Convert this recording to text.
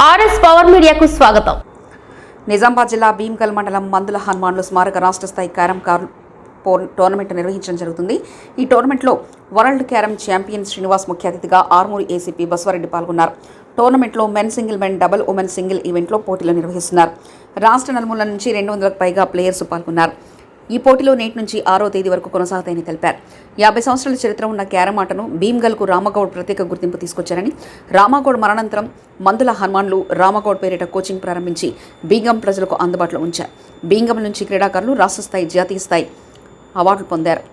RS power మీడియాకు స్వాగతం. నిజామాబాద్ జిల్లా భీమ్గల్ మండలం మందుల హనుమాన్లు స్మారక రాష్ట్ర స్థాయి క్యారమ్ టోర్నమెంట్ నిర్వహించడం జరుగుతుంది. ఈ టోర్నమెంట్లో వరల్డ్ క్యారమ్ ఛాంపియన్ శ్రీనివాస్ ముఖ్య అతిథిగా ఆర్మూరు ఏసీపీ బస్వారెడ్డి పాల్గొన్నారు. టోర్నమెంట్లో men single, men double, women single ఈవెంట్లో పోటీలు నిర్వహిస్తున్నారు. రాష్ట్ర నలుమూలల నుంచి 200కు పైగా ప్లేయర్స్ పాల్గొన్నారు. ఈ పోటీలో నేటి నుంచి 6వ తేదీ వరకు కొనసాగుతాయని తెలిపారు. 50 సంవత్సరాల చరిత్ర ఉన్న క్యారమ్ ఆటను భీమ్గల్కు రామగౌడ్ ప్రత్యేక గుర్తింపు తీసుకొచ్చారని, రామగౌడ్ మరణానంతరం మందుల హనుమాన్లు రామగౌడ్ పేరిట కోచింగ్ ప్రారంభించి బీంగం ప్రజలకు అందుబాటులో ఉంచారు. బీంగం నుంచి క్రీడాకారులు రాష్ట్ర స్థాయి, జాతీయ స్థాయి అవార్డులు పొందారు.